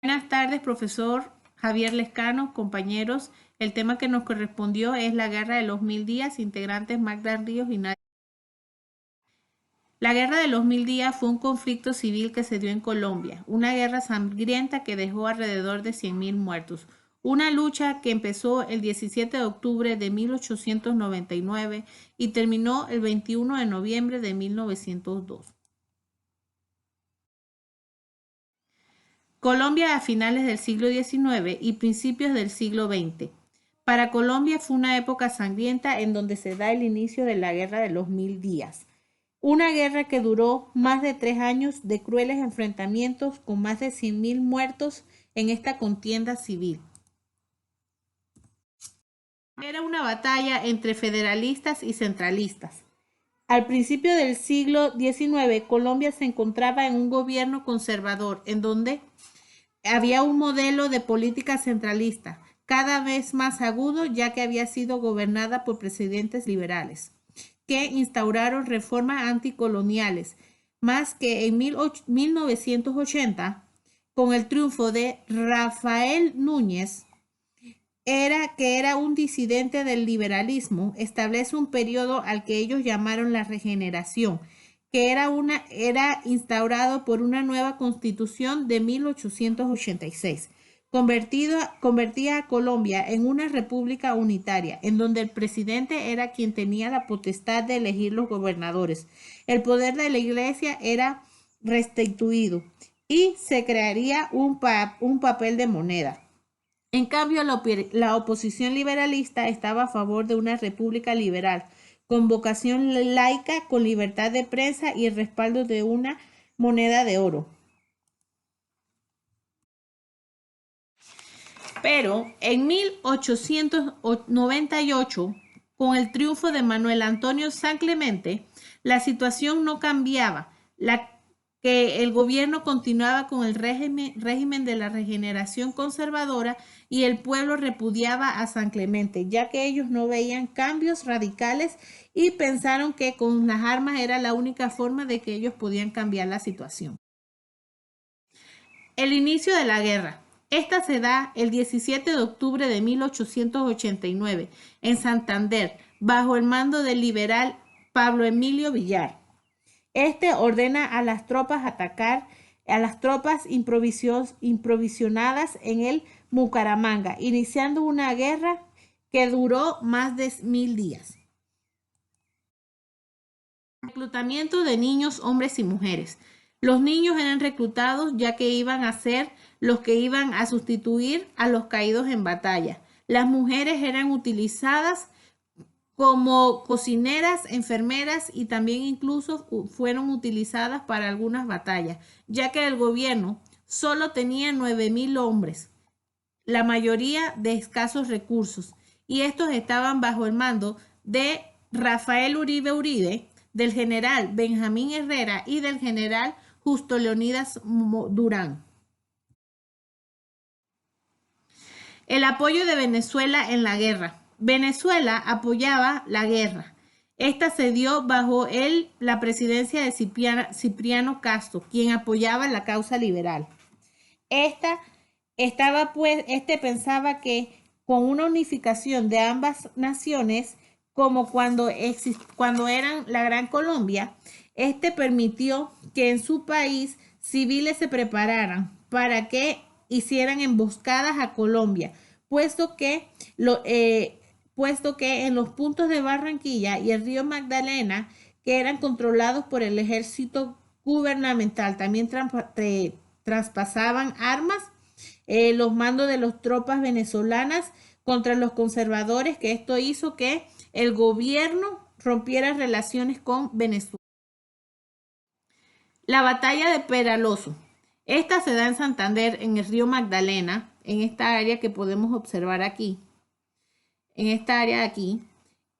Buenas tardes, profesor Javier Lescano, compañeros. El tema que nos correspondió es la Guerra de los Mil Días, integrantes Magda Ríos y Nadia. La Guerra de los Mil Días fue un conflicto civil que se dio en Colombia, una guerra sangrienta que dejó alrededor de 100.000 muertos. Una lucha que empezó el 17 de octubre de 1899 y terminó el 21 de noviembre de 1902. Colombia a finales del siglo XIX y principios del siglo XX. Para Colombia fue una época sangrienta en donde se da el inicio de la Guerra de los Mil Días. Una guerra que duró más de 3 años de crueles enfrentamientos con más de 100.000 muertos en esta contienda civil. Era una batalla entre federalistas y centralistas. Al principio del siglo XIX, Colombia se encontraba en un gobierno conservador, en donde había un modelo de política centralista, cada vez más agudo, ya que había sido gobernada por presidentes liberales, que instauraron reformas anticoloniales, más que en 1980, con el triunfo de Rafael Núñez, que era un disidente del liberalismo, establece un periodo al que ellos llamaron la regeneración, que era instaurado por una nueva constitución de 1886, convertía a Colombia en una república unitaria, en donde el presidente era quien tenía la potestad de elegir los gobernadores. El poder de la iglesia era restituido y se crearía un papel de moneda. En cambio, la oposición liberalista estaba a favor de una república liberal, con vocación laica, con libertad de prensa y el respaldo de una moneda de oro. Pero en 1898, con el triunfo de Manuel Antonio San Clemente, la situación no cambiaba. Que el gobierno continuaba con el régimen de la regeneración conservadora y el pueblo repudiaba a San Clemente, ya que ellos no veían cambios radicales y pensaron que con las armas era la única forma de que ellos podían cambiar la situación. El inicio de la guerra. Esta se da el 17 de octubre de 1889 en Santander, bajo el mando del liberal Pablo Emilio Villar. Este ordena a las tropas atacar a las tropas improvisionadas en el Bucaramanga, iniciando una guerra que duró más de 1000 días. Reclutamiento de niños, hombres y mujeres. Los niños eran reclutados ya que iban a ser los que iban a sustituir a los caídos en batalla. Las mujeres eran utilizadas como cocineras, enfermeras y también incluso fueron utilizadas para algunas batallas, ya que el gobierno solo tenía 9.000 hombres, la mayoría de escasos recursos, y estos estaban bajo el mando de Rafael Uribe, del general Benjamín Herrera y del general Justo Leonidas Durán. El apoyo de Venezuela en la guerra. Venezuela apoyaba la guerra. Esta se dio bajo la presidencia de Cipriano Castro, quien apoyaba la causa liberal. Este pensaba que con una unificación de ambas naciones, como cuando eran la Gran Colombia, este permitió que en su país civiles se prepararan para que hicieran emboscadas a Colombia, puesto que en los puntos de Barranquilla y el río Magdalena, que eran controlados por el ejército gubernamental, también traspasaban armas, los mandos de las tropas venezolanas contra los conservadores, que esto hizo que el gobierno rompiera relaciones con Venezuela. La batalla de Peraloso. Esta se da en Santander, en el río Magdalena, en esta área que podemos observar aquí, en esta área de aquí,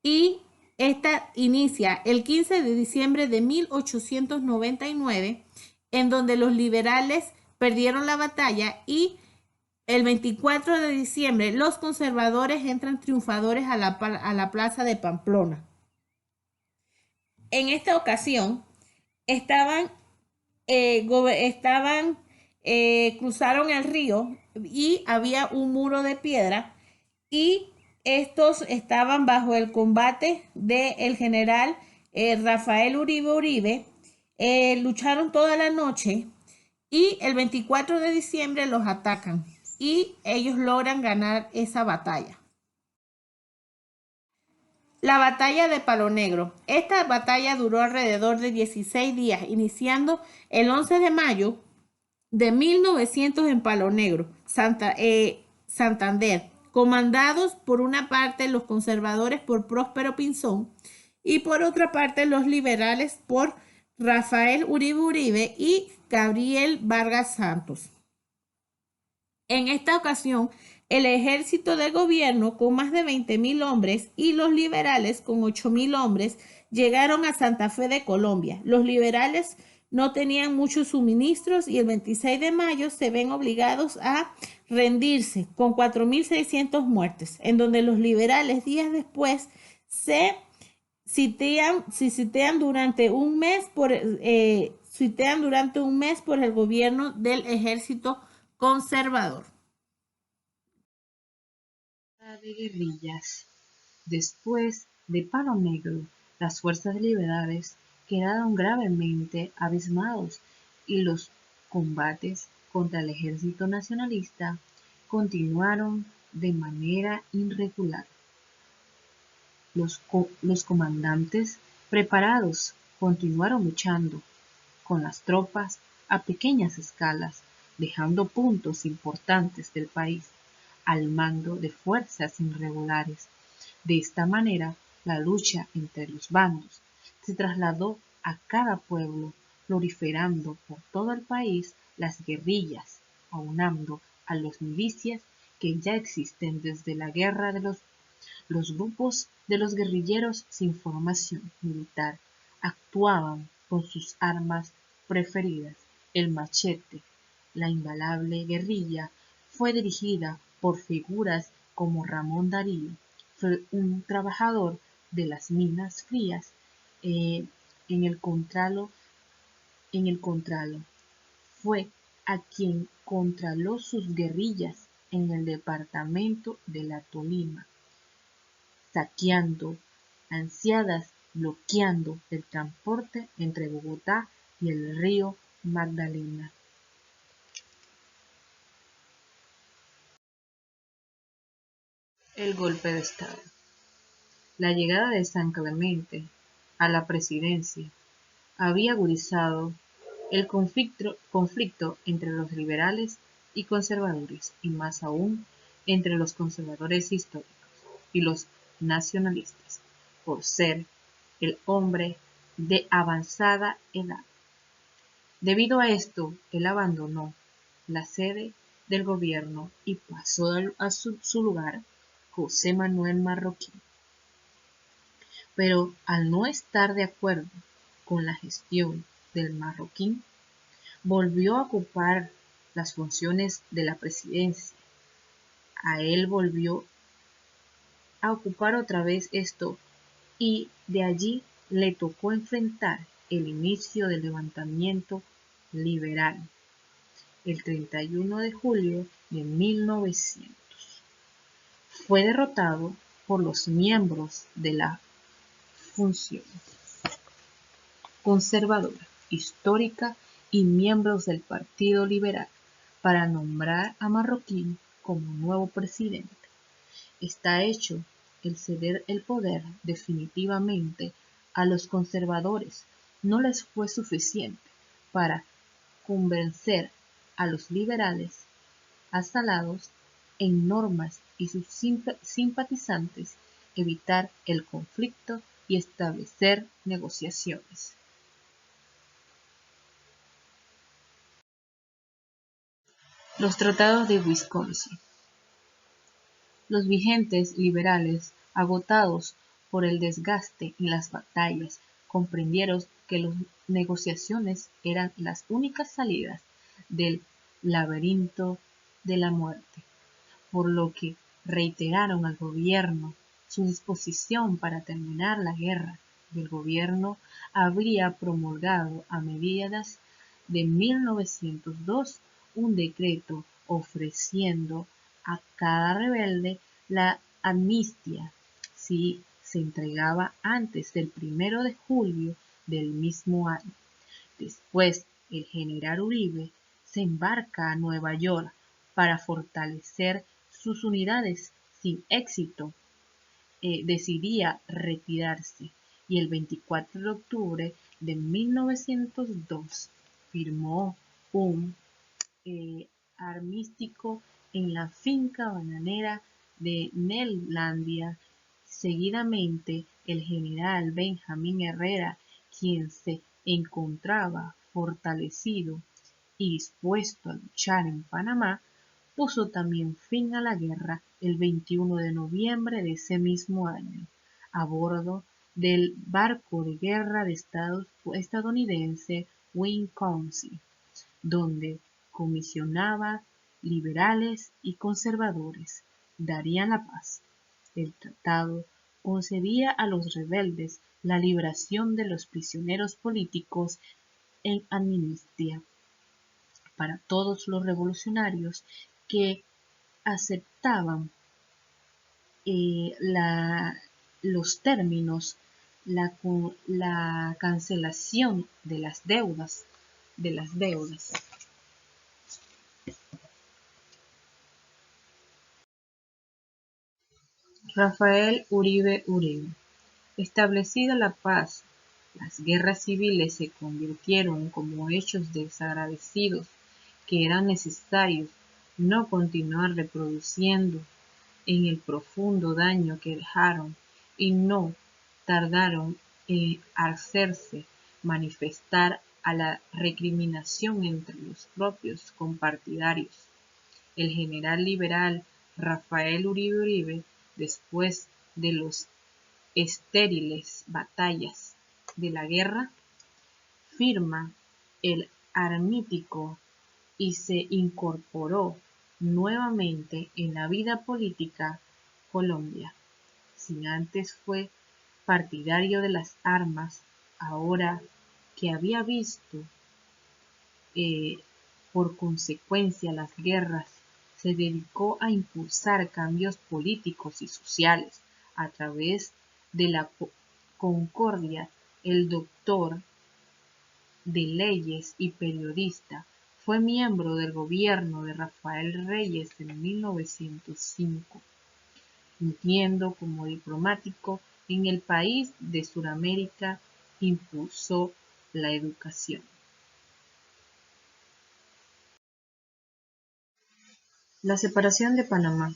y esta inicia el 15 de diciembre de 1899, en donde los liberales perdieron la batalla y el 24 de diciembre los conservadores entran triunfadores a la plaza de Pamplona. En esta ocasión estaban cruzaron el río y había un muro de piedra y estos estaban bajo el combate del general Rafael Uribe Uribe. Lucharon toda la noche y el 24 de diciembre los atacan y ellos logran ganar esa batalla. La batalla de Palo Negro. Esta batalla duró alrededor de 16 días, iniciando el 11 de mayo de 1900 en Palo Negro, Santander, comandados por una parte los conservadores por Próspero Pinzón y por otra parte los liberales por Rafael Uribe Uribe y Gabriel Vargas Santos. En esta ocasión, el ejército del gobierno, con más de 20.000 hombres, y los liberales, con 8.000 hombres, llegaron a Santa Fe de Colombia. Los liberales no tenían muchos suministros y el 26 de mayo se ven obligados a rendirse con 4.600 muertes, en donde los liberales días después se sitian durante un mes por el gobierno del ejército conservador. De guerrillas. Después de Palo Negro, las fuerzas liberales quedaron gravemente abismados y los combates contra el ejército nacionalista continuaron de manera irregular. Los comandantes preparados continuaron luchando con las tropas a pequeñas escalas, dejando puntos importantes del país al mando de fuerzas irregulares. De esta manera, la lucha entre los bandos se trasladó a cada pueblo, proliferando por todo el país las guerrillas, aunando a las milicias que ya existen desde la guerra de los grupos de los guerrilleros sin formación militar actuaban con sus armas preferidas, el machete. La invalable guerrilla fue dirigida por figuras como Ramón Darío, fue un trabajador de las minas frías en el Contralo. Fue a quien contraló sus guerrillas en el departamento de la Tolima, saqueando ansiadas, bloqueando el transporte entre Bogotá y el río Magdalena. El golpe de Estado. La llegada de San Clemente a la presidencia había agudizado el conflicto entre los liberales y conservadores, y más aún entre los conservadores históricos y los nacionalistas, por ser el hombre de avanzada edad. Debido a esto, él abandonó la sede del gobierno y pasó a su lugar José Manuel Marroquín. Pero al no estar de acuerdo con la gestión del Marroquín, volvió a ocupar las funciones de la presidencia. A él volvió a ocupar otra vez esto y de allí le tocó enfrentar el inicio del levantamiento liberal, el 31 de julio de 1900. Fue derrotado por los miembros de la función conservadora histórica y miembros del Partido Liberal para nombrar a Marroquín como nuevo presidente. Está hecho el ceder el poder definitivamente a los conservadores no les fue suficiente para convencer a los liberales asalados en normas y sus simpatizantes evitar el conflicto y establecer negociaciones. Los tratados de Wisconsin. Los vigentes liberales, agotados por el desgaste en las batallas, comprendieron que las negociaciones eran las únicas salidas del laberinto de la muerte, por lo que reiteraron al gobierno su disposición para terminar la guerra, y el gobierno habría promulgado a mediados de 1902 un decreto ofreciendo a cada rebelde la amnistía si se entregaba antes del 1 de julio del mismo año. Después, el general Uribe se embarca a Nueva York para fortalecer sus unidades. Sin éxito, decidía retirarse y el 24 de octubre de 1902 firmó un armisticio en la finca bananera de Neerlandia. Seguidamente, el general Benjamín Herrera, quien se encontraba fortalecido y dispuesto a luchar en Panamá, puso también fin a la guerra el 21 de noviembre de ese mismo año, a bordo del barco de guerra estadounidense Wisconsin, donde comisionaba liberales y conservadores, darían la paz. El tratado concedía a los rebeldes la liberación de los prisioneros políticos en amnistía para todos los revolucionarios que aceptaban los términos, la cancelación de las deudas. Rafael Uribe Uribe. Establecida la paz, las guerras civiles se convirtieron como hechos desagradecidos que eran necesarios no continuar reproduciendo en el profundo daño que dejaron y no tardaron en hacerse manifestar a la recriminación entre los propios compartidarios. El general liberal Rafael Uribe Uribe, después de los estériles batallas de la guerra, firma el armisticio y se incorporó nuevamente en la vida política Colombia. Si antes fue partidario de las armas, ahora que había visto por consecuencia las guerras, se dedicó a impulsar cambios políticos y sociales a través de la concordia. El doctor de leyes y periodista, fue miembro del gobierno de Rafael Reyes en 1905, fungiendo como diplomático en el país de Sudamérica, impulsó la educación. La separación de Panamá.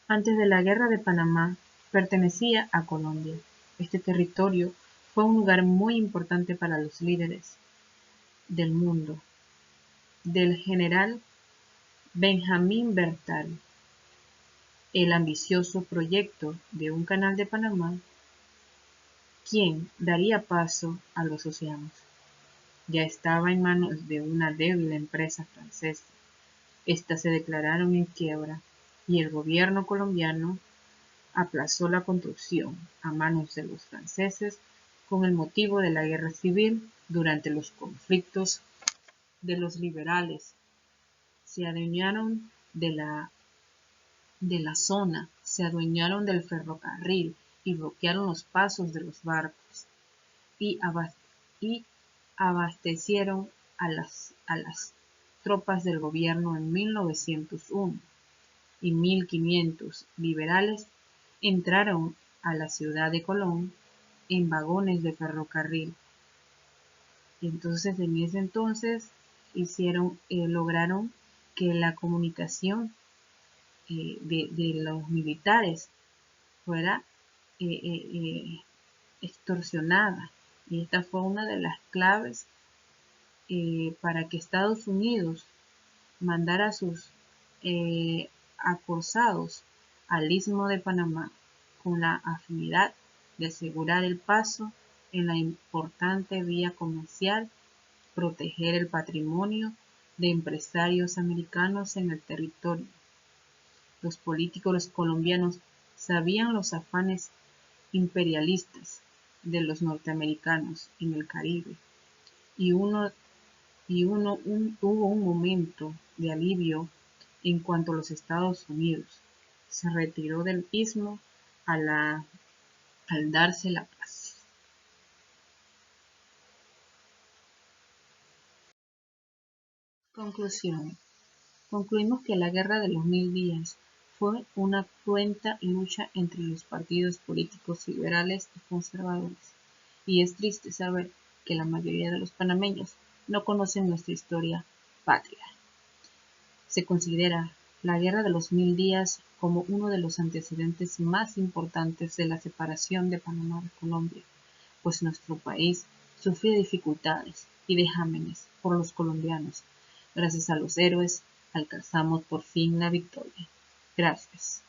Antes de la Guerra de Panamá, pertenecía a Colombia. Este territorio fue un lugar muy importante para los líderes del mundo, del general Benjamín Bertal. El ambicioso proyecto de un canal de Panamá, quien daría paso a los océanos, ya estaba en manos de una débil empresa francesa. Estas se declararon en quiebra y el gobierno colombiano aplazó la construcción a manos de los franceses con el motivo de la guerra civil. Durante los conflictos de los liberales se adueñaron de la zona, se adueñaron del ferrocarril y bloquearon los pasos de los barcos y abastecieron a las tropas del gobierno en 1901 y 1500 liberales entraron a la ciudad de Colón en vagones de ferrocarril. Entonces, en ese entonces lograron que la comunicación de los militares fuera extorsionada, y esta fue una de las claves para que Estados Unidos mandara a sus acosados al Istmo de Panamá con la afinidad de asegurar el paso en la importante vía comercial, proteger el patrimonio de empresarios americanos en el territorio. Los políticos colombianos sabían los afanes imperialistas de los norteamericanos en el Caribe y hubo un momento de alivio en cuanto los Estados Unidos se retiró del istmo al darse la paz. Conclusión. Concluimos que la Guerra de los Mil Días fue una cruenta lucha entre los partidos políticos liberales y conservadores, y es triste saber que la mayoría de los panameños no conocen nuestra historia patria. Se considera la Guerra de los Mil Días como uno de los antecedentes más importantes de la separación de Panamá de Colombia, pues nuestro país sufrió dificultades y vejámenes por los colombianos. Gracias a los héroes alcanzamos por fin la victoria. Gracias.